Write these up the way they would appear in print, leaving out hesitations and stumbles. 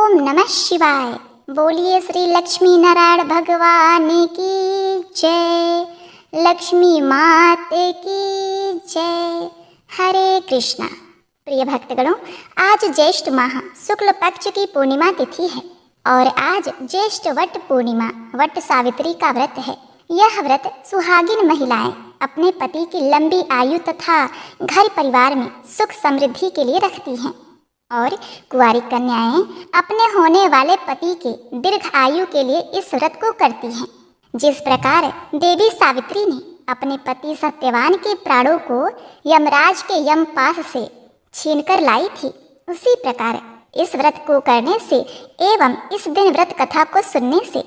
ओम नमः शिवाय। बोलिए श्री लक्ष्मी नारायण भगवान की जय। लक्ष्मी माते की जय। हरे कृष्णा। प्रिय भक्तगणों, आज ज्येष्ठ माह शुक्ल पक्ष की पूर्णिमा तिथि है और आज ज्येष्ठ वट पूर्णिमा वट सावित्री का व्रत है। यह व्रत सुहागिन महिलाएं अपने पति की लंबी आयु तथा घर परिवार में सुख समृद्धि के लिए रखती हैं और कुंवारी कन्याएं अपने होने वाले पति के दीर्घ आयु के लिए इस व्रत को करती हैं। जिस प्रकार देवी सावित्री ने अपने पति सत्यवान के प्राणों को यमराज के यमपाश से छीनकर लाई थी, उसी प्रकार इस व्रत को करने से एवं इस दिन व्रत कथा को सुनने से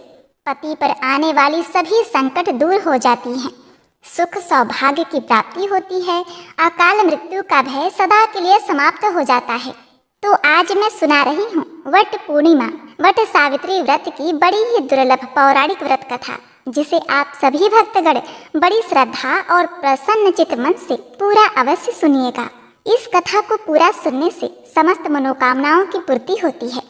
पति पर आने वाली सभी संकट दूर हो जाती हैं, सुख सौभाग्य की प्राप्ति होती है, अकाल मृत्यु का भय सदा के लिए समाप्त हो जाता है। तो आज मैं सुना रही हूँ वट पूर्णिमा वट सावित्री व्रत की बड़ी ही दुर्लभ पौराणिक व्रत कथा, जिसे आप सभी भक्तगण बड़ी श्रद्धा और प्रसन्न चित्त मन से पूरा अवश्य सुनिएगा। इस कथा को पूरा सुनने से समस्त मनोकामनाओं की पूर्ति होती है।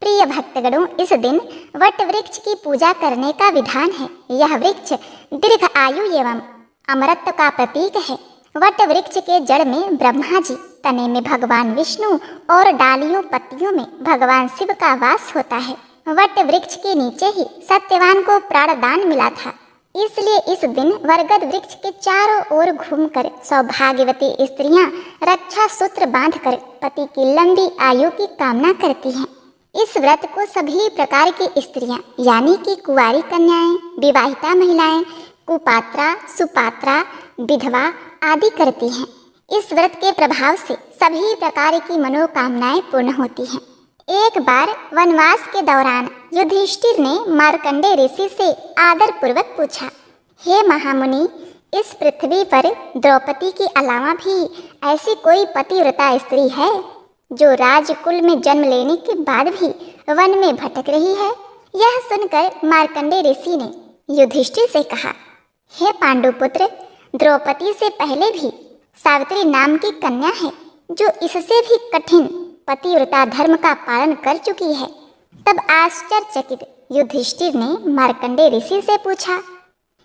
प्रिय भक्तगणों, इस दिन वट वृक्ष की पूजा करने का विधान है। यह वृक्ष दीर्घ आयु एवं अमरत्व का प्रतीक है। वट वृक्ष के जड़ में ब्रह्मा जी, तने में भगवान विष्णु और डालियों पत्तियों में भगवान शिव का वास होता है। वट वृक्ष के नीचे ही सत्यवान को प्राणदान मिला था, इसलिए इस दिन वरगद वृक्ष के चारों ओर घूमकर सौभाग्यवती स्त्रियां रक्षा सूत्र बांधकर पति की लंबी आयु की कामना करती हैं। इस व्रत को सभी प्रकार की स्त्रियां यानी कि कुंवारी कन्याएं, विवाहिता महिलाएं, कुपात्रा, सुपात्रा, विधवा आदि करती हैं। इस व्रत के प्रभाव से सभी प्रकार की मनोकामनाएं पूर्ण होती हैं। एक बार वनवास के दौरान युधिष्ठिर ने मार्कंडे ऋषि से आदर पूर्वक पूछा, हे महामुनि, इस पृथ्वी पर द्रौपदी के अलावा भी ऐसी कोई पतिव्रता स्त्री है जो राजकुल में जन्म लेने के बाद भी वन में भटक रही है? यह सुनकर मार्कंडे ऋषि ने युधिष्ठिर से कहा, हे पांडुपुत्र, द्रौपदी से पहले भी सावित्री नाम की कन्या है जो इससे भी कठिन पतिव्रता धर्म का पालन कर चुकी है। तब आश्चर्यचकित युधिष्ठिर ने मार्कंडे ऋषि से पूछा,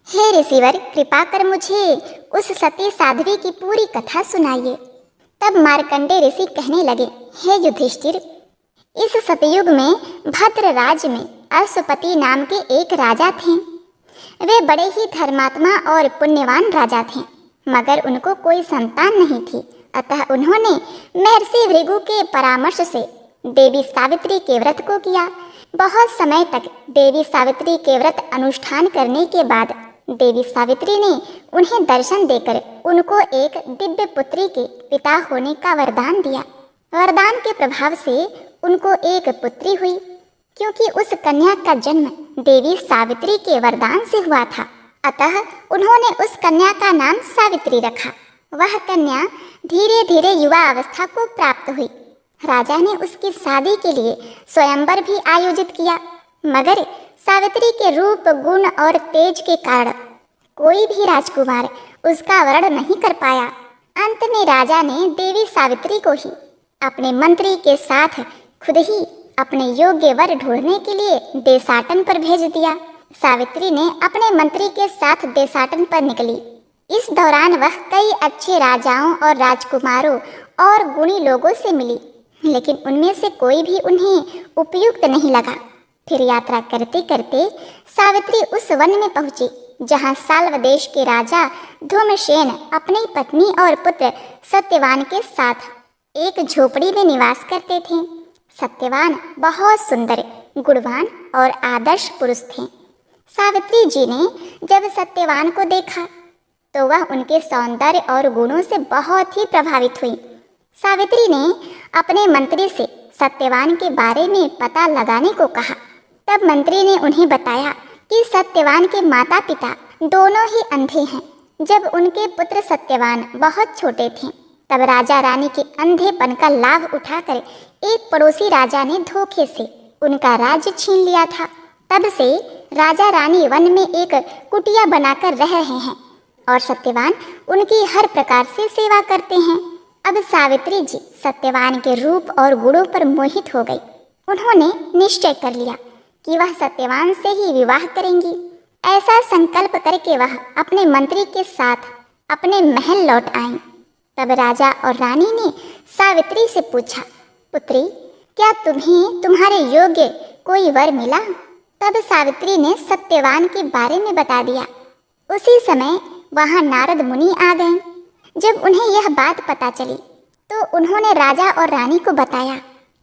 हे ऋषिवर, कृपा कर मुझे उस सती साध्वी की पूरी कथा सुनाइए। तब मार्कंडे ऋषि कहने लगे, हे युधिष्ठिर, इस सतयुग में भद्र राज में अश्वपति नाम के एक राजा थे। वे बड़े ही धर्मात्मा और पुण्यवान राजा थे, मगर उनको कोई संतान नहीं थी। अतः उन्होंने महर्षि भृगु के परामर्श से देवी सावित्री के व्रत को किया। बहुत समय तक देवी सावित्री के व्रत अनुष्ठान करने के बाद देवी सावित्री ने उन्हें दर्शन देकर उनको एक दिव्य पुत्री के पिता होने का वरदान दिया। वरदान के प्रभाव से उनको एक पुत्री हुई, क्योंकि उस कन्या का जन्म देवी सावित्री के वरदान से हुआ था। अतः उन्होंने उस कन्या का नाम सावित्री रखा। वह कन्या धीरे धीरे युवा अवस्था को प्राप्त हुई। राजा ने उसकी शादी के लिए स्वयंवर भी आयोजित किया, मगर सावित्री के रूप, गुण और तेज के कारण कोई भी राजकुमार उसका वर्ण नहीं कर पाया। अंत में राजा ने देवी सावित्री को ही अपने मंत्री के साथ खुद ही अपने योग्य वर ढूंढने के लिए देशाटन पर भेज दिया। सावित्री ने अपने मंत्री के साथ देशाटन पर निकली। इस दौरान वह कई अच्छे राजाओं और राजकुमारों और गुणी लोगों से मिली, लेकिन उनमें से कोई भी उन्हें उपयुक्त नहीं लगा। फिर यात्रा करते करते सावित्री उस वन में पहुंची जहां साल्व देश के राजा धूम्रसेन अपनी पत्नी और पुत्र सत्यवान के साथ एक झोपड़ी में निवास करते थे। सत्यवान बहुत सुंदर, गुणवान और आदर्श पुरुष थे। सावित्री जी ने जब सत्यवान को देखा तो वह उनके सौंदर्य और गुणों से बहुत ही प्रभावित हुई। सावित्री ने अपने मंत्री से सत्यवान के बारे में पता लगाने को कहा। तब मंत्री ने उन्हें बताया कि सत्यवान के माता पिता दोनों ही अंधे हैं। जब उनके पुत्र सत्यवान बहुत छोटे थे, तब राजा रानी के अंधेपन का लाभ उठाकर एक पड़ोसी राजा ने धोखे से उनका राज्य छीन लिया था। तब से राजा रानी वन में एक कुटिया बनाकर रह रहे हैं और सत्यवान उनकी हर प्रकार से सेवा करते हैं। अब सावित्री जी सत्यवान के रूप और गुणों पर मोहित हो गई उन्होंने निश्चय कर लिया कि वह सत्यवान से ही विवाह करेंगी। ऐसा संकल्प करके वह अपने मंत्री के साथ अपने महल लौट आईं। तब राजा और रानी ने सावित्री से पूछा, पुत्री, क्या तुम्हें तुम्हारे योग्य कोई वर मिला? तब सावित्री ने सत्यवान के बारे में बता दिया। उसी समय वहां नारद मुनि आ गए। जब उन्हें यह बात पता चली तो उन्होंने राजा और रानी को बताया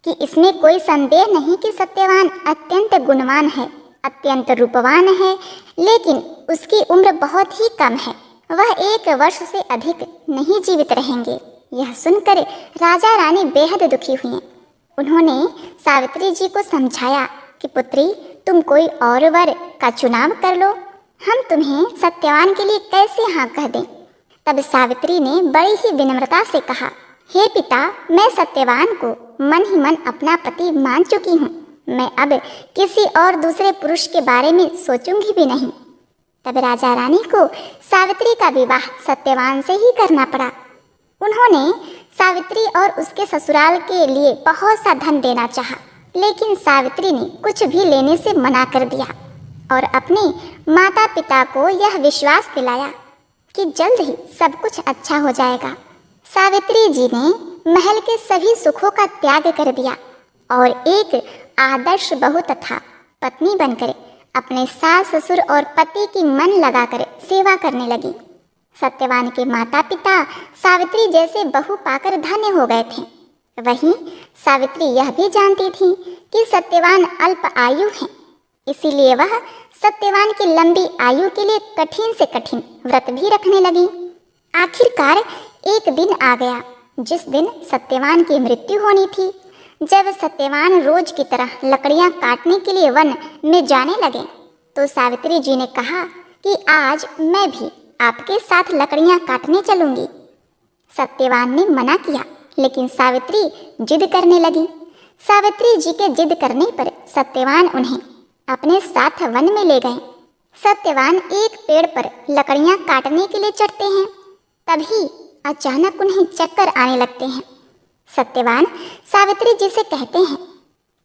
कि इसमें कोई संदेह नहीं कि सत्यवान अत्यंत गुणवान है, अत्यंत रूपवान है, लेकिन उसकी उम्र बहुत ही कम है। वह 1 वर्ष से अधिक नहीं जीवित रहेंगे। यह सुनकर राजा रानी बेहद दुखी हुए। उन्होंने सावित्री जी को समझाया कि पुत्री, तुम कोई और वर का चुनाव कर लो, हम तुम्हें सत्यवान के लिए कैसे हाँ कह दें। तब सावित्री ने बड़ी ही विनम्रता से कहा, हे पिता, मैं सत्यवान को मन ही मन अपना पति मान चुकी हूँ। मैं अब किसी और दूसरे पुरुष के बारे में सोचूंगी भी नहीं। तब राजा रानी को सावित्री का विवाह सत्यवान से ही करना पड़ा। उन्होंने सावित्री और उसके ससुराल के लिए बहुत सा धन देना चाहा, लेकिन सावित्री ने कुछ भी लेने से मना कर दिया और अपने माता पिता को यह विश्वास दिलाया कि जल्द ही सब कुछ अच्छा हो जाएगा। सावित्री जी ने महल के सभी सुखों का त्याग कर दिया और एक आदर्श बहू तथा पत्नी बनकर अपने सास ससुर और पति की मन लगाकर सेवा करने लगी। सत्यवान के माता पिता सावित्री जैसे बहू पाकर धन्य हो गए थे। वहीं सावित्री यह भी जानती थी कि सत्यवान अल्प आयु है, इसीलिए वह सत्यवान की लंबी आयु के लिए कठिन से कठिन व्रत भी रखने लगी। आखिरकार एक दिन आ गया जिस दिन सत्यवान की मृत्यु होनी थी। जब सत्यवान रोज की तरह लकड़ियां काटने के लिए वन में जाने लगे तो सावित्री जी ने कहा कि आज मैं भी आपके साथ लकड़ियां काटने चलूंगी। सत्यवान ने मना किया, लेकिन सावित्री जिद करने लगी। सावित्री जी के जिद करने पर सत्यवान उन्हें अपने साथ वन में ले गए। सत्यवान एक पेड़ पर लकड़ियां काटने के लिए चढ़ते हैं, तभी अचानक उन्हें चक्कर आने लगते हैं। सत्यवान सावित्री जी से कहते हैं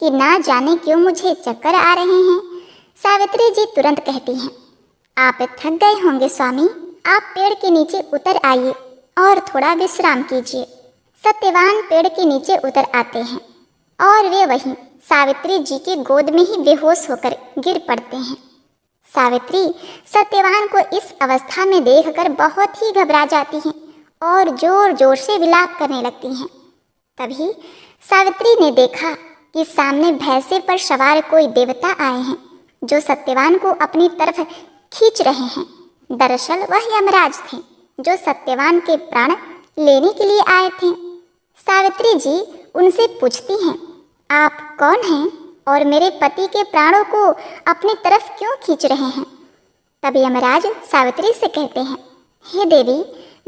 कि ना जाने क्यों मुझे चक्कर आ रहे हैं। सावित्री जी तुरंत कहती हैं, आप थक गए होंगे स्वामी, आप पेड़ के नीचे उतर आइए और थोड़ा विश्राम कीजिए। सत्यवान पेड़ के नीचे उतर आते हैं और वे वहीं सावित्री जी की गोद में ही बेहोश होकर गिर पड़ते हैं। सावित्री सत्यवान को इस अवस्था में देखकर बहुत ही घबरा जाती हैं और जोर जोर से विलाप करने लगती हैं। तभी सावित्री ने देखा कि सामने भैंसे पर सवार कोई देवता आए हैं जो सत्यवान को अपनी तरफ खींच रहे हैं। दरअसल वह यमराज थे जो सत्यवान के प्राण लेने के लिए आए थे। सावित्री जी उनसे पूछती हैं, आप कौन हैं और मेरे पति के प्राणों को अपनी तरफ क्यों खींच रहे हैं? तब यमराज सावित्री से कहते हैं, हे देवी,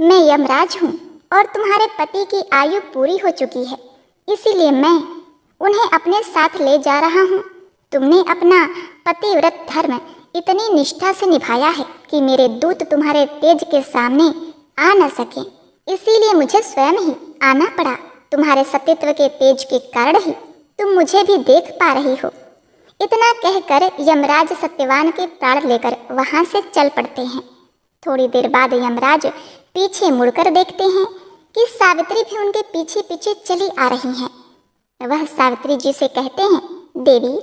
मैं यमराज हूँ और तुम्हारे पति की आयु पूरी हो चुकी है, इसीलिए मैं उन्हें अपने साथ ले जा रहा हूँ। तुमने अपना पतिव्रत धर्म इतनी निष्ठा से निभाया है कि मेरे दूत तुम्हारे तेज के सामने आ न सके, इसीलिए मुझे स्वयं ही आना पड़ा। तुम्हारे सतीत्व के तेज के कारण ही तुम मुझे भी देख पा रही हो। इतना कहकर यमराज सत्यवान के प्राण लेकर वहां से चल पड़ते हैं। थोड़ी देर बाद यमराज पीछे मुड़कर देखते हैं कि सावित्री भी उनके पीछे पीछे चली आ रही हैं। वह सावित्री जी से कहते हैं, देवी,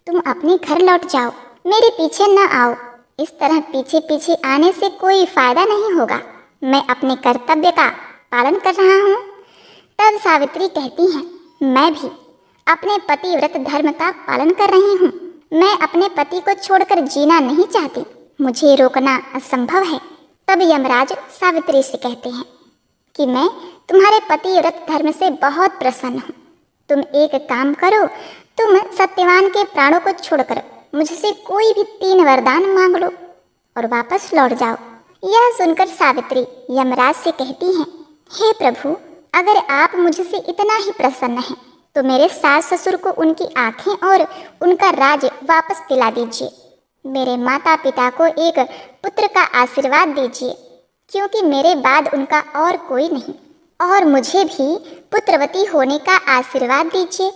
तुम अपने घर लौट जाओ, मेरे पीछे न आओ। इस तरह पीछे पीछे आने से कोई फायदा नहीं होगा। मैं अपने कर्तव्य का पालन कर रहा हूँ। तब सावित्री कहती हैं, मैं भी अपने पतिव्रत धर्म का पालन कर रही हूँ। मैं अपने पति को छोड़कर जीना नहीं चाहती, मुझे रोकना असंभव है। तब यमराज सावित्री से कहते हैं कि मैं तुम्हारे पतिव्रत धर्म से बहुत प्रसन्न हूँ। तुम एक काम करो, तुम सत्यवान के प्राणों को छोड़कर मुझसे कोई भी 3 वरदान मांग लो और वापस लौट जाओ। यह सुनकर सावित्री यमराज से कहती हैं, हे प्रभु, अगर आप मुझसे इतना ही प्रसन्न हैं तो मेरे सास ससुर को उनकी आंखें और उनका राज वापस दिला दीजिए। मेरे माता पिता को एक पुत्र का आशीर्वाद दीजिए, क्योंकि मेरे बाद उनका और कोई नहीं, और मुझे भी पुत्रवती होने का आशीर्वाद दीजिए।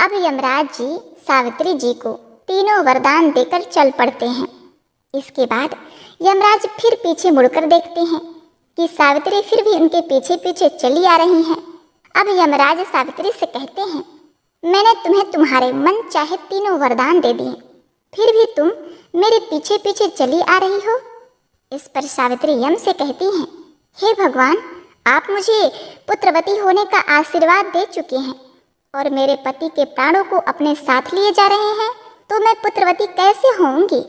अब यमराज जी सावित्री जी को तीनों वरदान देकर चल पड़ते हैं। इसके बाद यमराज फिर पीछे मुड़कर देखते हैं कि सावित्री फिर भी उनके पीछे पीछे चली आ रही हैं। अब यमराज सावित्री से कहते हैं, मैंने तुम्हें तुम्हारे मन चाहे तीनों वरदान दे दिए, फिर भी तुम मेरे पीछे पीछे चली आ रही हो। इस पर सावित्री यम से कहती हैं, हे भगवान, आप मुझे पुत्रवती होने का आशीर्वाद दे चुके हैं और मेरे पति के प्राणों को अपने साथ लिए जा रहे हैं, तो मैं पुत्रवती कैसे होऊंगी,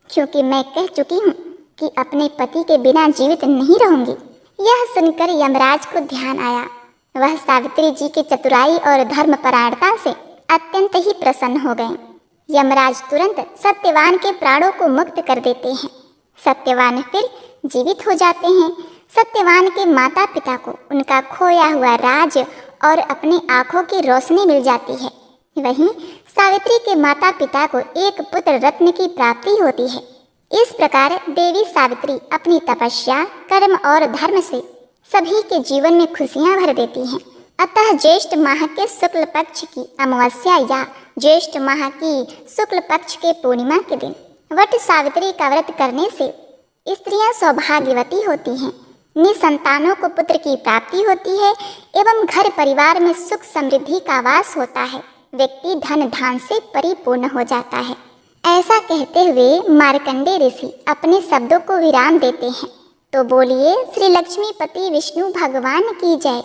क्योंकि मैं कह चुकी हूँ कि अपने पति के बिना जीवित नहीं रहूंगी। यह सुनकर यमराज को ध्यान आया। वह सावित्री जी की चतुराई और धर्मपरायणता से अत्यंत ही प्रसन्न हो गए। यमराज तुरंत सत्यवान के प्राणों को मुक्त कर देते हैं। सत्यवान फिर जीवित हो जाते हैं। सत्यवान के माता पिता को उनका खोया हुआ राज और अपनी आंखों की रोशनी मिल जाती है। वहीं सावित्री के माता पिता को एक पुत्र रत्न की प्राप्ति होती है। इस प्रकार देवी सावित्री अपनी तपस्या, कर्म और धर्म से सभी के जीवन में खुशियां भर देती हैं। अतः ज्येष्ठ माह के शुक्ल पक्ष की अमावस्या या ज्येष्ठ माह की शुक्ल पक्ष के पूर्णिमा के दिन वट सावित्री का व्रत करने से स्त्रियां सौभाग्यवती होती हैं, निसंतानों को पुत्र की प्राप्ति होती है एवं घर परिवार में सुख समृद्धि का वास होता है। व्यक्ति धन धान से परिपूर्ण हो जाता है। ऐसा कहते हुए मार्कंडेय ऋषि अपने शब्दों को विराम देते हैं। तो बोलिए श्री लक्ष्मीपति विष्णु भगवान की जय,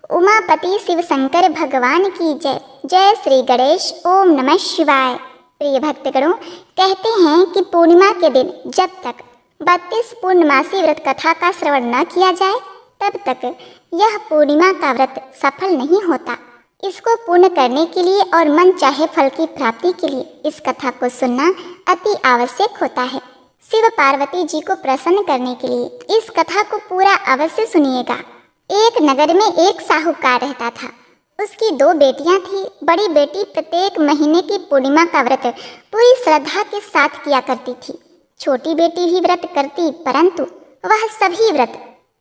उमापति शिव शंकर भगवान की जय। जय श्री गणेश। ओम नमः शिवाय। प्रिय भक्तगणों, कहते हैं कि पूर्णिमा के दिन जब तक 32 पूर्णमासी व्रत कथा का श्रवण न किया जाए तब तक यह पूर्णिमा का व्रत सफल नहीं होता। इसको पूर्ण करने के लिए और मन चाहे फल की प्राप्ति के लिए इस कथा को सुनना अति आवश्यक होता है। शिव पार्वती जी को प्रसन्न करने के लिए इस कथा को पूरा अवश्य सुनिएगा। एक नगर में एक साहूकार रहता था। उसकी 2 बेटियां थी। बड़ी बेटी प्रत्येक महीने की पूर्णिमा का व्रत पूरी श्रद्धा के साथ किया करती थी। छोटी बेटी भी व्रत करती, परंतु वह सभी व्रत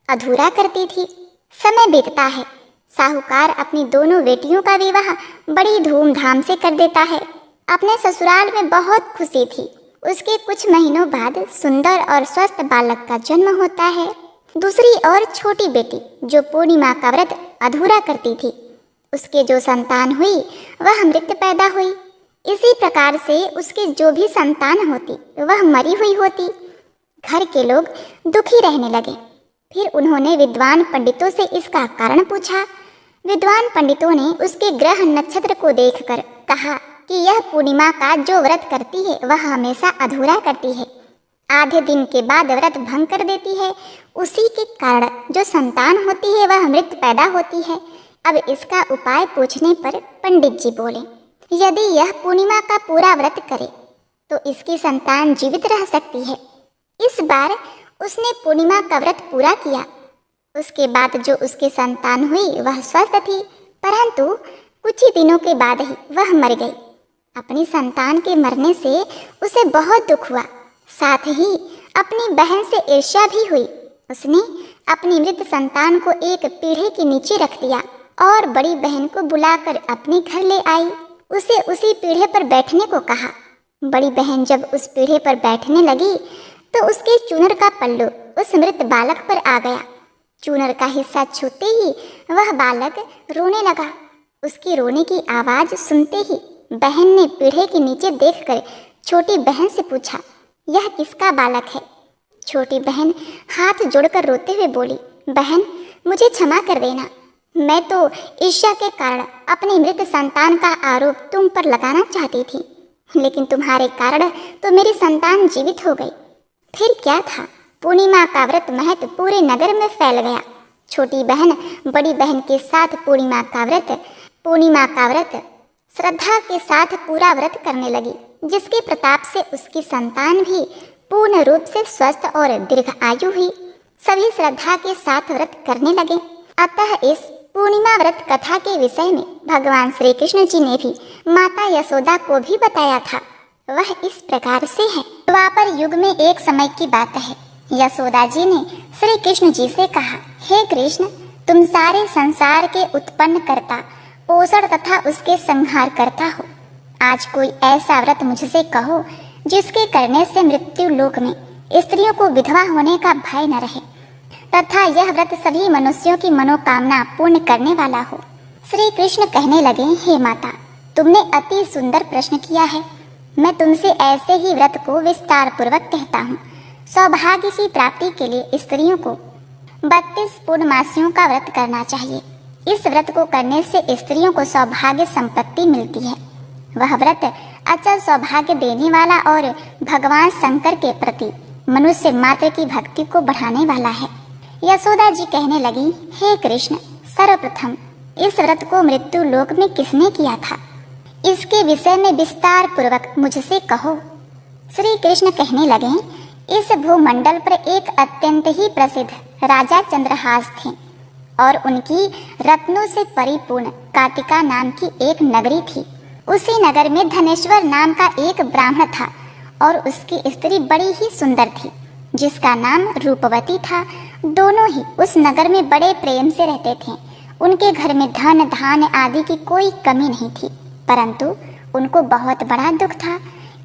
अधूरा करती थी। समय बीतता है। साहूकार अपनी दोनों बेटियों का विवाह बड़ी धूमधाम से कर देता है। अपने ससुराल में बहुत खुशी थी। उसके कुछ महीनों बाद सुंदर और स्वस्थ बालक का जन्म होता है। दूसरी ओर छोटी बेटी जो पूर्णिमा का व्रत अधूरा करती थी, उसके जो संतान हुई वह मृत पैदा हुई। इसी प्रकार से उसके जो भी संतान होती वह मरी हुई होती। घर के लोग दुखी रहने लगे। फिर उन्होंने विद्वान पंडितों से इसका कारण पूछा। विद्वान पंडितों ने उसके ग्रह नक्षत्र को देखकर कहा कि यह पूर्णिमा का जो व्रत करती है वह हमेशा अधूरा करती है, आधे दिन के बाद व्रत भंग कर देती है। उसी के कारण जो संतान होती है वह मृत पैदा होती है। अब इसका उपाय पूछने पर पंडित जी बोले, यदि यह पूर्णिमा का पूरा व्रत करे तो इसकी संतान जीवित रह सकती है। इस बार उसने पूर्णिमा का व्रत पूरा किया। उसके बाद जो उसकी संतान हुई वह स्वस्थ थी, परंतु कुछ ही दिनों के बाद ही वह मर गई। अपनी संतान के मरने से उसे बहुत दुख हुआ। साथ ही अपनी बहन से ईर्ष्या भी हुई। उसने अपनी मृत संतान को एक पीढ़े के नीचे रख दिया और बड़ी बहन को बुलाकर अपने घर ले आई। उसे उसी पीढ़े पर बैठने को कहा। बड़ी बहन जब उस पीढ़े पर बैठने लगी तो उसके चूनर का पल्लू उस मृत बालक पर आ गया। चूनर का हिस्सा छूते ही वह बालक रोने लगा। उसकी रोने की आवाज़ सुनते ही बहन ने पीढ़े के नीचे देखकर छोटी बहन से पूछा, यह किसका बालक है? छोटी बहन हाथ जोड़कर रोते हुए बोली, बहन मुझे क्षमा कर देना। मैं तो ईर्ष्या के कारण अपनी मृत संतान का आरोप तुम पर लगाना चाहती थी, लेकिन तुम्हारे कारण तो मेरी संतान जीवित हो गई। फिर क्या था, पूर्णिमा का व्रत महत्व पूरे नगर में फैल गया। छोटी बहन बड़ी बहन के साथ पूर्णिमा का व्रत श्रद्धा के साथ पूरा व्रत करने लगी, जिसके प्रताप से उसकी संतान भी पूर्ण रूप से स्वस्थ और दीर्घ आयु हुई। सभी श्रद्धा के साथ व्रत करने लगे। अतः इस पूर्णिमा व्रत कथा के विषय में भगवान श्री कृष्ण जी ने भी माता यशोदा को भी बताया था। वह इस प्रकार से है। द्वापर युग में एक समय की बात है। यशोदा जी ने श्री कृष्ण जी से कहा, हे कृष्ण, तुम सारे संसार के उत्पन्न करता पोषण तथा उसके संहार करता हो। आज कोई ऐसा व्रत मुझसे कहो जिसके करने से मृत्यु लोक में स्त्रियों को विधवा होने का भय न रहे तथा यह व्रत सभी मनुष्यों की मनोकामना पूर्ण करने वाला हो। श्री कृष्ण कहने लगे, हे माता, तुमने अति सुंदर प्रश्न किया है। मैं तुमसे ऐसे ही व्रत को विस्तार पूर्वक कहता हूँ। सौभाग्य की प्राप्ति के लिए स्त्रियों को 32 पूर्णमासियों का व्रत करना चाहिए। इस व्रत को करने से स्त्रियों को सौभाग्य संपत्ति मिलती है। वह व्रत अचल सौभाग्य देने वाला और भगवान शंकर के प्रति मनुष्य मात्र की भक्ति को बढ़ाने वाला है। यशोदा जी कहने लगी, हे कृष्ण, सर्वप्रथम इस व्रत को मृत्यु लोक में किसने किया था? इसके विषय में विस्तार पूर्वक मुझसे कहो। श्री कृष्ण कहने लगे, इस भूमंडल पर एक अत्यंत ही प्रसिद्ध राजा चंद्रहास थे और उनकी रत्नों से परिपूर्ण कातिका नाम की एक नगरी थी। उसी नगर में धनेश्वर नाम का एक ब्राह्मण था और उसकी स्त्री बड़ी ही सुंदर थी जिसका नाम रूपवती था। दोनों ही उस नगर में बड़े प्रेम से रहते थे। उनके घर में धन धान्य आदि की कोई कमी नहीं थी, परंतु उनको बहुत बड़ा दुख था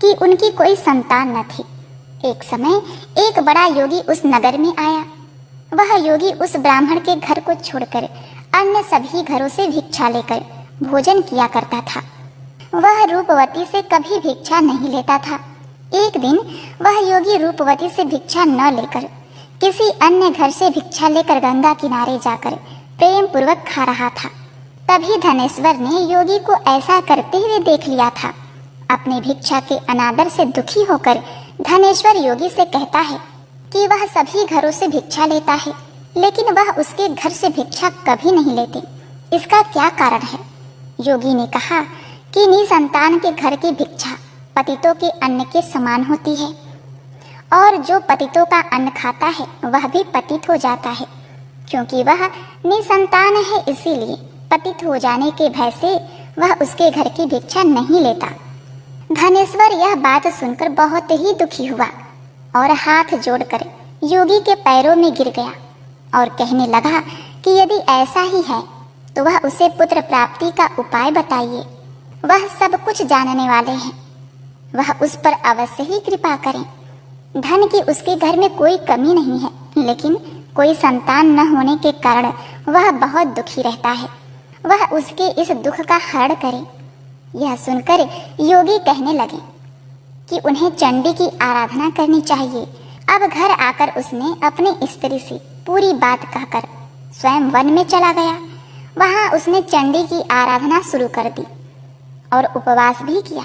कि उनकी कोई संतान न थी। एक समय एक बड़ा योगी उस नगर में आया। वह योगी उस ब्राह्मण के घर को छोड़कर अन्य सभी घरों से भिक्षा लेकर भोजन किया करता था। वह रूपवती से कभी भिक्षा नहीं लेता था। एक दिन वह योगी रूपवती से भिक्षा न लेकर किसी अन्य घर से भिक्षा लेकर गंगा किनारे जाकर प्रेम पूर्वक खा रहा था। तभी धनेश्वर ने योगी को ऐसा करते हुए देख लिया था। अपनी भिक्षा के अनादर से दुखी होकर धनेश्वर योगी से कहता है कि वह सभी घरों से भिक्षा लेता है, लेकिन वह उसके घर से भिक्षा कभी नहीं लेते। इसका क्या कारण है? योगी ने कहा कि निसंतान के घर की भिक्षा पतितों के अन्न के समान होती है और जो पतितों का अन्न खाता है वह भी पतित हो जाता है। क्योंकि वह निसंतान है, इसीलिए पतित हो जाने के भय से वह उसके घर की भिक्षा नहीं लेता। धनेश्वर यह बात सुनकर बहुत ही दुखी हुआ और हाथ जोड़कर योगी के पैरों में गिर गया और कहने लगा कि यदि ऐसा ही है तो वह उसे पुत्र प्राप्ति का उपाय बताइए। वह सब कुछ जानने वाले हैं, वह उस पर अवश्य ही कृपा करें। धन की उसके घर में कोई कमी नहीं है, लेकिन कोई संतान न होने के कारण वह बहुत दुखी रहता है। वह उसके इस दुख का हरण करे। यह सुनकर योगी कहने लगे कि उन्हें चंडी की आराधना करनी चाहिए। अब घर आकर उसने अपनी स्त्री से पूरी बात कहकर स्वयं वन में चला गया। वहां उसने चंडी की आराधना शुरू कर दी और उपवास भी किया।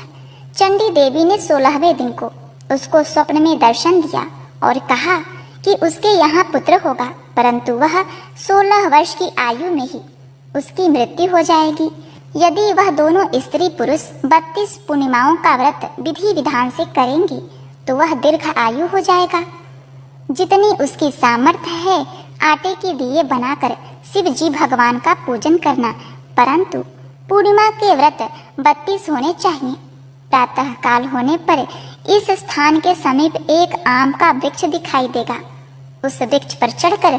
चंडी देवी ने 16वें दिन को उसको स्वप्न में दर्शन दिया और कहा कि उसके यहाँ पुत्र होगा, परंतु वह 16 वर्ष की आयु में ही उसकी मृत्यु हो जाएगी। यदि वह दोनों स्त्री पुरुष 32 पूर्णिमाओं का व्रत विधि विधान से करेंगी तो वह दीर्घ आयु हो जाएगा। जितनी उसकी सामर्थ्य है आटे के दिए बनाकर शिव जी भगवान का पूजन करना, परंतु पूर्णिमा के व्रत 32 होने चाहिए। प्रातः काल होने पर इस स्थान के समीप एक आम का वृक्ष दिखाई देगा। उस वृक्ष पर चढ़कर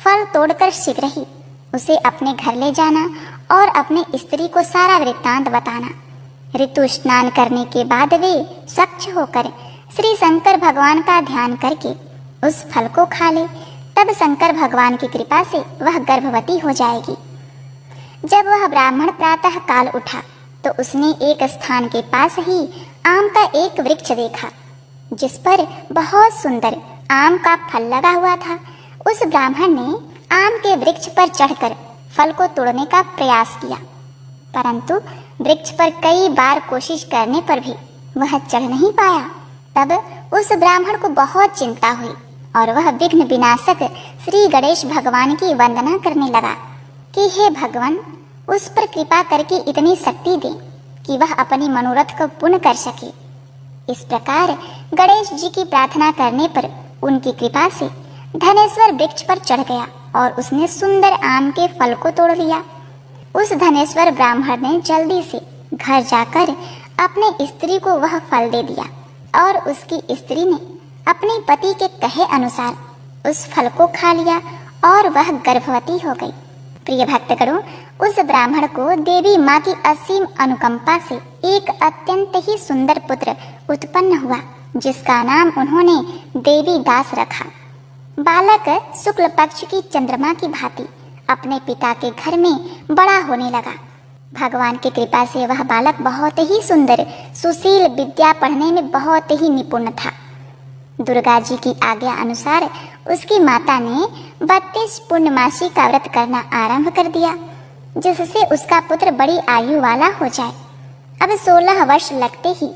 फल तोड़कर शीघ्र ही उसे अपने घर ले जाना और अपनी स्त्री को सारा वृत्तांत बताना। ऋतु स्नान करने के बाद वे स्वच्छ होकर श्री शंकर भगवान का ध्यान करके उस फल को खा ले, तब शंकर भगवान की कृपा से वह गर्भवती हो जाएगी। जब वह ब्राह्मण प्रातः काल उठा तो उसने एक स्थान के पास ही आम का एक वृक्ष देखा जिस पर बहुत सुंदर आम का फल लगा हुआ था। उस ब्राह्मण ने आम के वृक्ष पर चढ़कर फल को तोड़ने का प्रयास किया, परंतु वृक्ष पर कई बार कोशिश करने पर भी वह चढ़ नहीं पाया। तब उस ब्राह्मण को बहुत चिंता हुई और वह विघ्न विनाशक श्री गणेश भगवान की वंदना करने लगा कि हे भगवान, उस पर कृपा करके इतनी शक्ति दे कि वह अपनी मनोरथ को पूर्ण कर सके। इस प्रकार गणेश जी की प्रार्थना करने पर उनकी कृपा से धनेश्वर वृक्ष पर चढ़ गया और उसने सुंदर आम के फल को तोड़ लिया। उस धनेश्वर ब्राह्मण ने जल्दी से घर जाकर अपने स्त्री को वह फल दे दिया और उसकी स्त्री ने अपने पति के कहे अनुसार उस फल को खा लिया और वह गर्भवती हो गई। प्रिय भक्तगणों, उस ब्राह्मण को देवी माँ की असीम अनुकंपा से एक अत्यंत ही सुंदर पुत्र उत्पन्न हुआ, जिसका नाम उन्होंने देवी दास रखा। बालक शुक्ल पक्ष की चंद्रमा की भांति अपने पिता के घर में बड़ा होने लगा। भगवान की कृपा से वह बालक बहुत ही सुंदर, सुशील, विद्या पढ़ने में बहुत ही निपुण था। दुर्गा जी की आज्ञा अनुसार उसकी माता ने 32 पूर्णमासी का व्रत करना आरंभ कर दिया, जिससे उसका पुत्र बड़ी आयु वाला हो जाए। अब 16 वर्ष लगते ही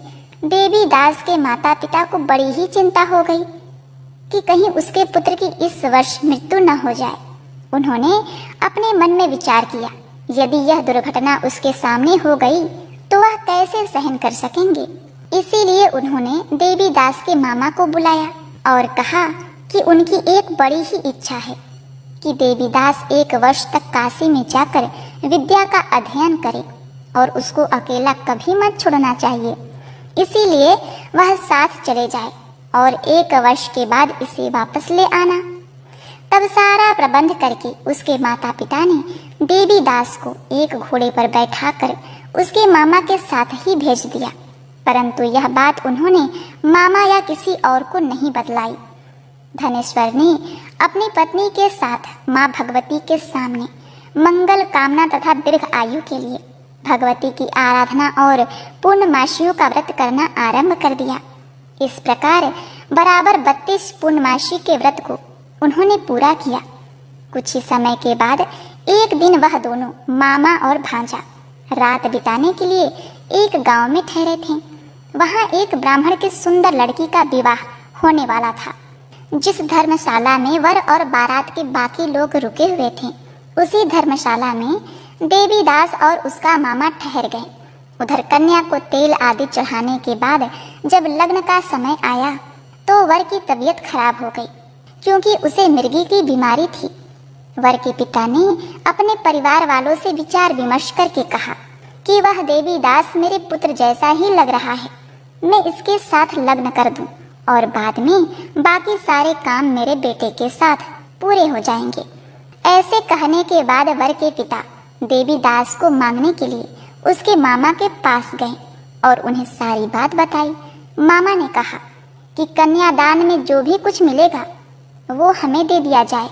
देवी दास के माता पिता को बड़ी ही चिंता हो गई कि कहीं उसके पुत्र की इस वर्ष मृत्यु न हो जाए। उन्होंने अपने मन में विचार किया, यदि यह दुर्घटना उसके सामने हो गई तो वह कैसे सहन कर सकेंगे। इसीलिए उन्होंने देवी दास के मामा को बुलाया और कहा कि उनकी एक बड़ी ही इच्छा है कि देवी दास 1 वर्ष तक काशी में जाकर विद्या का अध्ययन करे और उसको अकेला कभी मत छोड़ना चाहिए। इसीलिए वह साथ चले जाए और 1 वर्ष के बाद इसे वापस ले आना। तब सारा प्रबंध करके उसके माता पिता ने देवी दास को एक घोड़े पर बैठाकर उसके मामा के साथ ही भेज दिया, परंतु यह बात उन्होंने मामा या किसी और को नहीं बतलाई। धनेश्वर ने अपनी पत्नी के साथ माँ भगवती के सामने मंगल कामना तथा दीर्घ आयु के लिए भगवती की आराधना और पूर्णमासियों का व्रत करना आरंभ कर दिया। इस प्रकार बराबर 32 पूर्णमासी के व्रत को उन्होंने पूरा किया। कुछ ही समय के बाद एक दिन वह दोनों मामा और भांजा रात बिताने के लिए एक गांव में ठहरे थे। वहां एक ब्राह्मण की सुंदर लड़की का विवाह होने वाला था। जिस धर्मशाला में वर और बारात के बाकी लोग रुके हुए थे, उसी धर्मशाला में देवी दास और उसका मामा ठहर गए। उधर कन्या को तेल आदि चढ़ाने के बाद जब लग्न का समय आया तो वर की तबीयत खराब हो गई, क्योंकि उसे मिर्गी की बीमारी थी। वर के पिता ने अपने परिवार वालों से विचार विमर्श करके कहा कि वह देवी दास मेरे पुत्र जैसा ही लग रहा है, मैं इसके साथ लग्न कर दूं और बाद में बाकी सारे काम मेरे बेटे के साथ पूरे हो जाएंगे। ऐसे कहने के बाद वर के पिता देवी दास को मांगने के लिए उसके मामा के पास गए और उन्हें सारी बात बताई। मामा ने कहा कि कन्यादान में जो भी कुछ मिलेगा वो हमें दे दिया जाए।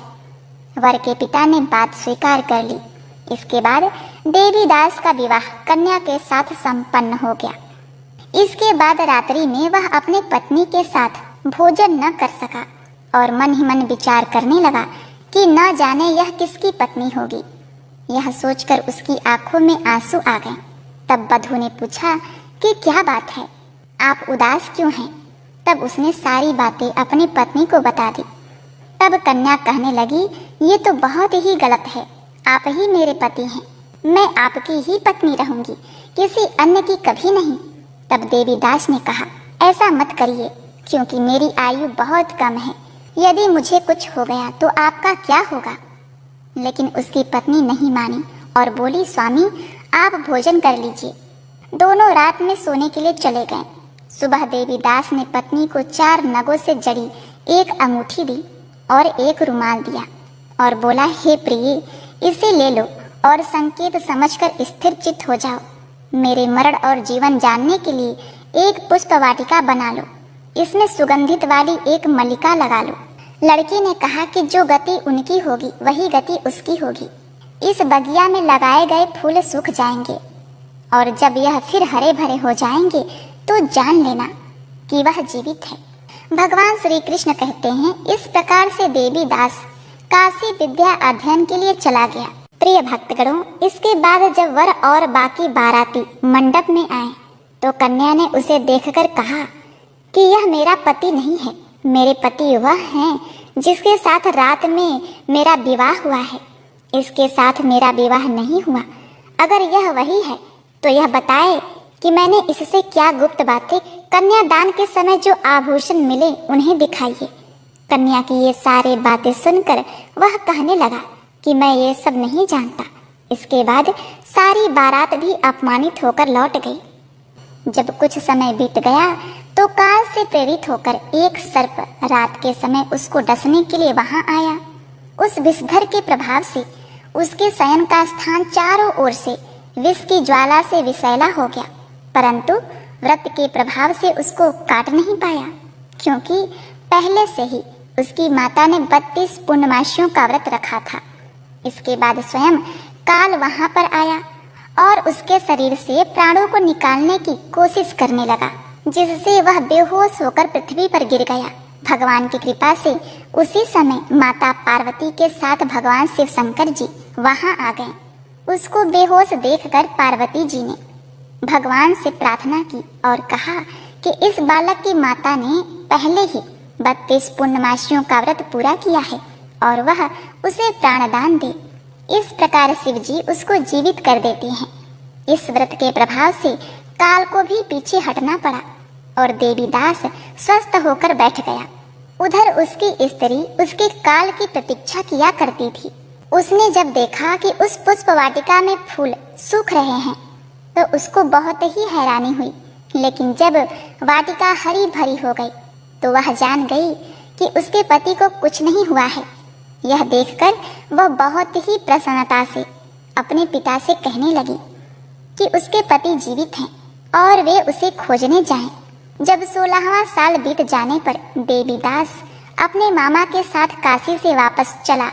वर के पिता ने बात स्वीकार कर ली। इसके बाद देवी दास का विवाह कन्या के साथ संपन्न हो गया। इसके बाद रात्रि में वह अपने पत्नी के साथ भोजन न कर सका और मन ही मन विचार करने लगा कि न जाने यह किसकी पत्नी होगी। यह सोचकर उसकी आंखों में आंसू आ गए। तब बधू ने पूछा कि क्या बात है, आप उदास क्यों हैं? तब उसने सारी बातें अपनी पत्नी को बता दी। तब कन्या कहने लगी, ये तो बहुत ही गलत है, आप ही मेरे पति हैं, मैं आपकी ही पत्नी रहूंगी, किसी अन्य की कभी नहीं। तब देवी दास ने कहा, ऐसा मत करिए, क्योंकि मेरी आयु बहुत कम है, यदि मुझे कुछ हो गया तो आपका क्या होगा? लेकिन उसकी पत्नी नहीं मानी और बोली, स्वामी आप भोजन कर लीजिए। दोनों रात में सोने के लिए चले गए। सुबह देवी दास ने पत्नी को 4 नगों से जड़ी एक अंगूठी दी और एक रुमाल दिया और बोला, हे प्रिय, इसे ले लो और संकेत समझकर स्थिर चित्त हो जाओ। मेरे मरण और जीवन जानने के लिए एक पुष्प वाटिका बना लो, इसमें सुगंधित वाली एक मल्लिका लगा लो। लड़की ने कहा कि जो गति उनकी होगी वही गति उसकी होगी। इस बगिया में लगाए गए फूल सूख जाएंगे और जब यह फिर हरे भरे हो जाएंगे तो जान लेना कि वह जीवित है। भगवान श्री कृष्ण कहते हैं, इस प्रकार से देवी दास काशी विद्या अध्ययन के लिए चला गया। प्रिय भक्तगणों, इसके बाद जब वर और बाकी बाराती मंडप में आए तो कन्या ने उसे देखकर कहा कि यह मेरा पति नहीं है, मेरे पति वह हैं जिसके साथ रात में मेरा विवाह हुआ है। इसके साथ मेरा विवाह नहीं हुआ। अगर यह वही है तो यह बताए कि मैंने इससे क्या गुप्त बातें कन्यादान के समय जो आभूषण मिले उन्हें दिखाइए। कन्या की ये सारी बातें सुनकर वह कहने लगा कि मैं ये सब नहीं जानता। इसके बाद सारी बारात भी अपमानित होकर लौट गई। जब कुछ समय बीत गया तो काल से प्रेरित होकर एक सर्प रात के समय उसको डसने के लिए वहां आया। उस विषधर के प्रभाव से उसके शयन का स्थान चारों ओर से विष की ज्वाला से विषैला हो गया, परंतु व्रत के प्रभाव से उसको काट नहीं पाया, क्योंकि पहले से ही उसकी माता ने 32 पूर्णमासियों का व्रत रखा था। इसके बाद स्वयं काल वहां पर आया और उसके शरीर से प्राणों को निकालने की कोशिश करने लगा, जिससे वह बेहोश होकर पृथ्वी पर गिर गया। भगवान की कृपा से उसी समय माता पार्वती के साथ भगवान शिव शंकर जी वहां आ गए। उसको बेहोश देखकर पार्वती जी ने भगवान से प्रार्थना की और कहा कि इस बालक की माता ने पहले ही 32 पूर्णमासियों का व्रत पूरा किया है और वह उसे प्राणदान दे। इस प्रकार शिव जी उसको जीवित कर देते हैं। इस व्रत के प्रभाव से काल को भी पीछे हटना पड़ा और देवीदास स्वस्थ होकर बैठ गया। उधर उसकी स्त्री उसके काल की प्रतीक्षा किया करती थी। उसने जब देखा कि उस पुष्प वाटिका में फूल सूख रहे हैं तो उसको बहुत ही हैरानी हुई, लेकिन जब वाटिका हरी भरी हो गई तो वह जान गई कि उसके पति को कुछ नहीं हुआ है। यह देखकर वह बहुत ही प्रसन्नता से अपने पिता से कहने लगी कि उसके पति जीवित हैं और वे उसे खोजने जाएं। जब 16वां साल बीत जाने पर देवीदास अपने मामा के साथ काशी से वापस चला।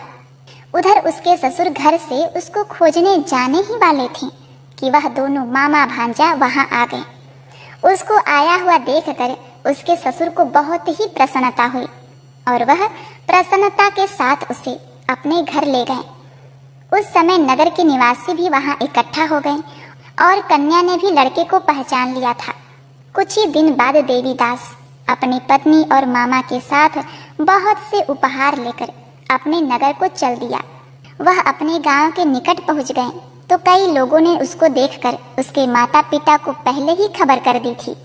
उधर उसके ससुर घर से उसको खोजने जाने ही वाले थे कि वह दोनों मामा भांजा वहां आ गए। उसको आया हुआ देखकर उसके ससुर को बहुत ही प्रसन्नता हुई और वह प्रसन्नता के साथ उसे अपने घर ले गए। उस समय नगर के निवासी भी वहां इकट्ठा हो गए और कन्या ने भी लड़के को पहचान लिया था। कुछ ही दिन बाद देवीदास अपनी पत्नी और मामा के साथ बहुत से उपहार लेकर अपने नगर को चल दिया। वह अपने गांव के निकट पहुंच गए तो कई लोगों ने उसको देखकर उसके माता पिता को पहले ही खबर कर दी थी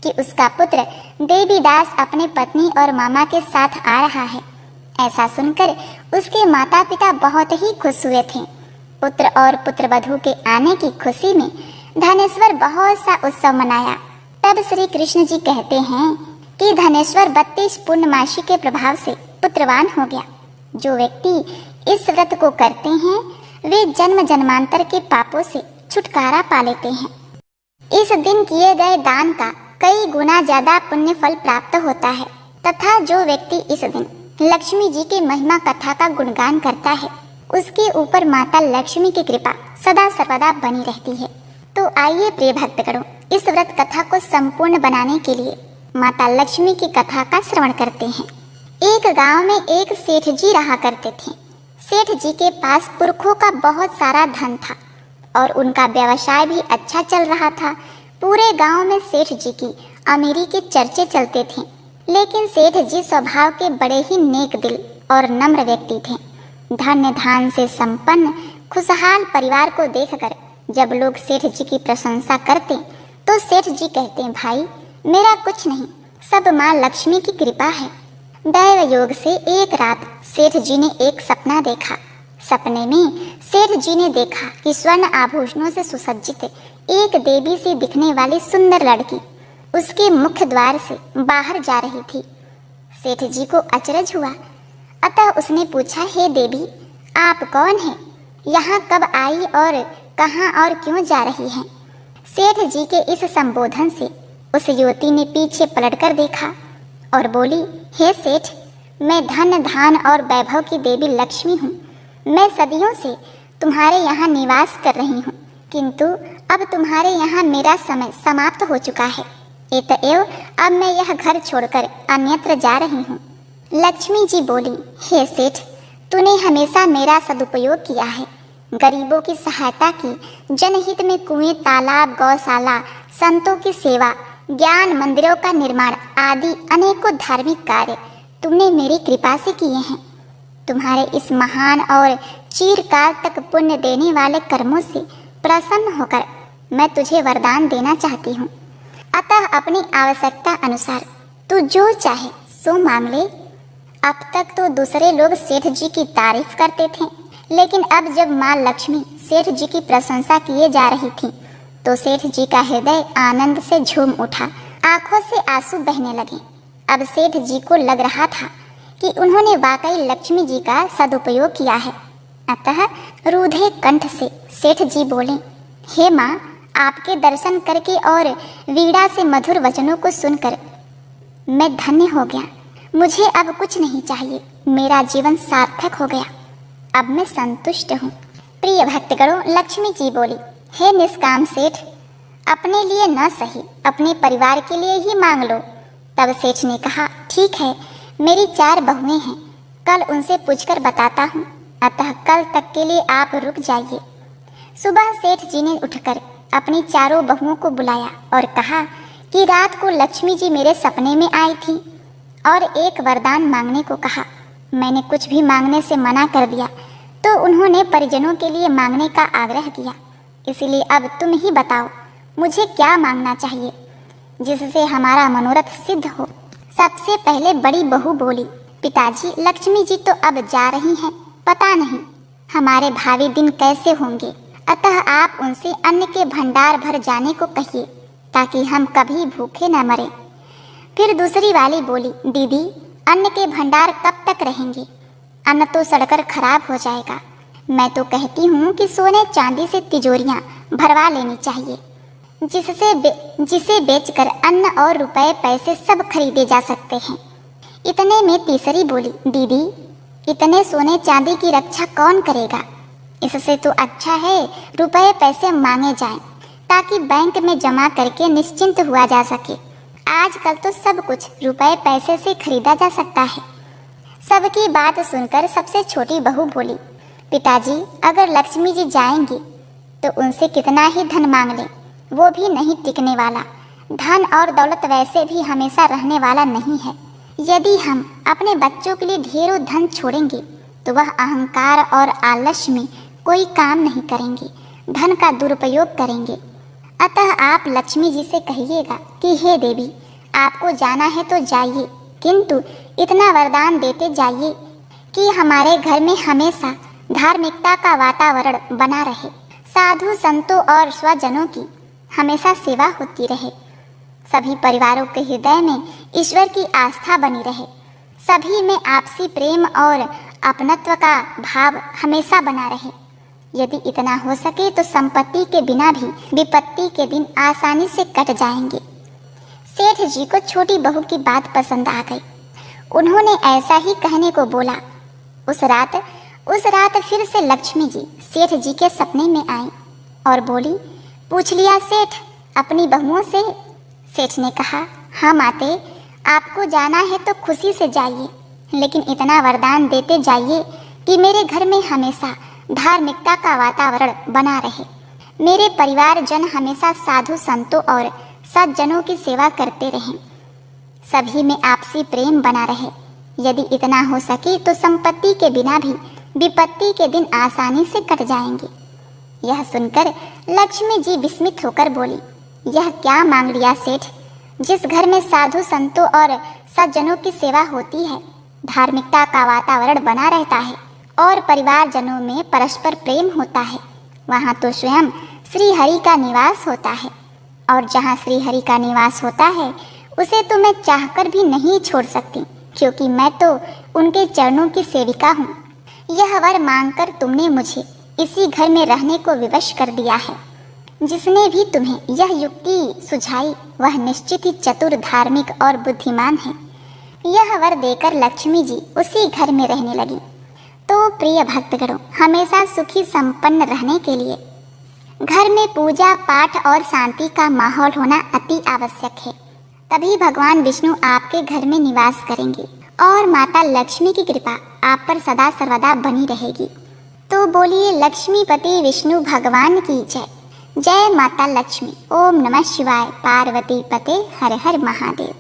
कि उसका पुत्र देवीदास अपने पत्नी और मामा के साथ आ रहा है। ऐसा सुनकर उसके माता पिता बहुत ही खुश हुए थे। पुत्र और पुत्रवधू के आने की खुशी में धनेश्वर बहुत सा उत्सव मनाया। तब श्री कृष्ण जी कहते हैं कि धनेश्वर 32 पूर्णमासी के प्रभाव से पुत्रवान हो गया। जो व्यक्ति इस व्रत को करते हैं वे जन्म जन्मांतर के पापों से छुटकारा पा लेते हैं। इस दिन किए गए दान का कई गुना ज्यादा पुण्य फल प्राप्त होता है तथा जो व्यक्ति इस दिन लक्ष्मी जी की महिमा कथा का गुणगान करता है उसके ऊपर माता लक्ष्मी की कृपा सदा सर्वदा बनी रहती है। तो आइए प्रिय भक्तगणों, इस व्रत कथा को संपूर्ण बनाने के लिए माता लक्ष्मी की कथा का श्रवण करते हैं। एक गांव में एक सेठ जी रहा करते थे। सेठ जी के पास पुरखों का बहुत सारा धन था और उनका व्यवसाय भी अच्छा चल रहा था। पूरे गांव में सेठ जी की अमीरी के चर्चे चलते थे, लेकिन सेठ जी स्वभाव के बड़े ही नेक दिल और नम्र व्यक्ति थे। धन्य धान से संपन्न खुशहाल परिवार को देखकर जब लोग सेठ जी की प्रशंसा करते तो सेठ जी कहते, भाई मेरा कुछ नहीं, सब माँ लक्ष्मी की कृपा है। दैव योग से एक रात सेठ जी ने एक सपना देखा। सपने में सेठ जी ने देखा कि स्वर्ण आभूषणों से सुसज्जित एक देवी सी दिखने वाली सुंदर लड़की उसके मुख्य द्वार से बाहर जा रही थी। सेठ जी को अचरज हुआ, अतः उसने पूछा, हे देवी आप कौन हैं? यहाँ कब आई और कहाँ और क्यों जा रही हैं? सेठ जी के इस संबोधन से उस युवती ने पीछे पलटकर देखा और बोली, हे सेठ, मैं धन धान और वैभव की देवी लक्ष्मी हूँ। मैं सदियों से तुम्हारे यहाँ निवास कर रही हूँ, किंतु अब तुम्हारे यहाँ मेरा समय समाप्त हो चुका है। अतएव अब मैं यह घर छोड़कर अन्यत्र जा रही हूँ। लक्ष्मी जी बोली, हे सेठ, तूने हमेशा मेरा सदुपयोग किया है। गरीबों की सहायता की, जनहित में कुएं, तालाब, गौशाला, संतों की सेवा, ज्ञान मंदिरों का निर्माण आदि अनेकों धार्मिक कार्य तुमने मेरी कृपा से किए हैं। तुम्हारे इस महान और चिरकाल तक पुण्य देने वाले कर्मों से प्रसन्न होकर मैं तुझे वरदान देना चाहती हूँ। अतः अपनी आवश्यकता अनुसार तू जो चाहे सो मांग ले। अब तक तो दूसरे लोग सेठ जी की तारीफ करते थे, लेकिन अब जब माँ लक्ष्मी सेठ जी की प्रशंसा किए जा रही थी तो सेठ जी का हृदय आनंद से झूम उठा, आंखों से आंसू बहने लगे। अब सेठ जी को लग रहा था कि उन्होंने वाकई लक्ष्मी जी का सदुपयोग किया है। अतः रूधे कंठ से सेठ जी बोले, हे माँ, आपके दर्शन करके और वीणा से मधुर वचनों को सुनकर मैं धन्य हो गया। मुझे अब कुछ नहीं चाहिए, मेरा जीवन सार्थक हो गया, अब मैं संतुष्ट हूँ। प्रिय भक्तगणों, लक्ष्मी जी बोली, हे निष्काम सेठ, अपने लिए न सही अपने परिवार के लिए ही मांग लो। तब सेठ ने कहा, ठीक है, मेरी 4 बहुएं हैं, कल उनसे पूछकर बताता हूँ, अतः कल तक के लिए आप रुक जाइए। सुबह सेठ जी ने उठकर अपनी 4 बहुओं को बुलाया और कहा कि रात को लक्ष्मी जी मेरे सपने में आई थी और एक वरदान मांगने को कहा। मैंने कुछ भी मांगने से मना कर दिया तो उन्होंने परिजनों के लिए मांगने का आग्रह किया। इसलिए अब तुम ही बताओ, मुझे क्या मांगना चाहिए जिससे हमारा मनोरथ सिद्ध हो। सबसे पहले बड़ी बहू बोली, पिताजी, लक्ष्मी जी तो अब जा रही हैं, पता नहीं हमारे भावी दिन कैसे होंगे, अतः आप उनसे अन्न के भंडार भर जाने को कहिए ताकि हम कभी भूखे न मरें। फिर दूसरी वाली बोली, दीदी, अन्न के भंडार कब तक रहेंगे, अन्न तो सड़कर खराब हो जाएगा। मैं तो कहती हूँ कि सोने चांदी से तिजोरियाँ भरवा लेनी चाहिए, जिसे बेचकर अन्न और रुपए पैसे सब खरीदे जा सकते हैं। इतने में तीसरी बोली, दीदी, इतने सोने चांदी की रक्षा कौन करेगा, इससे तो अच्छा है रुपए पैसे मांगे जाएं ताकि बैंक में जमा करके निश्चिंत हुआ जा सके। आजकल तो सब कुछ रुपए पैसे से खरीदा जा सकता है। सबकी बात सुनकर सबसे छोटी बहू बोली, पिताजी, अगर लक्ष्मी जी जाएंगी तो उनसे कितना ही धन मांग लें, वो भी नहीं टिकने वाला। धन और दौलत वैसे भी हमेशा रहने वाला नहीं है। यदि हम अपने बच्चों के लिए ढेरों धन छोड़ेंगे तो वह अहंकार और आलस्य में कोई काम नहीं करेंगे, धन का दुरुपयोग करेंगे। अतः आप लक्ष्मी जी से कहिएगा कि हे देवी, आपको जाना है तो जाइए, किंतु इतना वरदान देते जाइए कि हमारे घर में हमेशा धार्मिकता का वातावरण बना रहे, साधु संतों और स्वजनों की हमेशा सेवा होती रहे, सभी परिवारों के हृदय में ईश्वर की आस्था बनी रहे, सभी में आपसी प्रेम और अपनत्व का भाव हमेशा बना रहे। यदि इतना हो सके तो संपत्ति के बिना भी विपत्ति के दिन आसानी से कट जाएंगे। सेठ जी को छोटी बहू की बात पसंद आ गई। उन्होंने ऐसा ही कहने को बोला। उस रात फिर से लक्ष्मी जी सेठ जी के सपने में आई और बोली, पूछ लिया सेठ अपनी बहुओं से। सेठ ने कहा, हाँ माते, आपको जाना है तो खुशी से जाइए, लेकिन इतना वरदान देते जाइए कि मेरे घर में हमेशा धार्मिकता का वातावरण बना रहे, मेरे परिवार जन हमेशा साधु संतों और सज्जनों की सेवा करते रहें, सभी में आपसी प्रेम बना रहे। यदि इतना हो सके तो संपत्ति के बिना भी विपत्ति के दिन आसानी से कट जाएंगे। यह सुनकर लक्ष्मी जी विस्मित होकर बोली, यह क्या मांग लिया सेठ? जिस घर में साधु संतों और सज्जनों की सेवा होती है, धार्मिकता का वातावरण बना रहता है और परिवारजनों में परस्पर प्रेम होता है, वहाँ तो स्वयं श्री हरि का निवास होता है। और जहाँ श्री हरि का निवास होता है उसे तो मैं चाहकर भी नहीं छोड़ सकती, क्योंकि मैं तो उनके चरणों की सेविका हूँ। यह वर मांगकर तुमने मुझे इसी घर में रहने को विवश कर दिया है। जिसने भी तुम्हें यह युक्ति सुझाई वह निश्चित ही चतुर, धार्मिक और बुद्धिमान है। यह वर देकर लक्ष्मी जी उसी घर में रहने लगी। तो प्रिय भक्तगणों, हमेशा सुखी संपन्न रहने के लिए घर में पूजा पाठ और शांति का माहौल होना अति आवश्यक है। तभी भगवान विष्णु आपके घर में निवास करेंगे और माता लक्ष्मी की कृपा आप पर सदा सर्वदा बनी रहेगी। तो बोलिए लक्ष्मीपति विष्णु भगवान की जय। जय माता लक्ष्मी। ओम नमः शिवाय। पार्वती पते हर हर महादेव।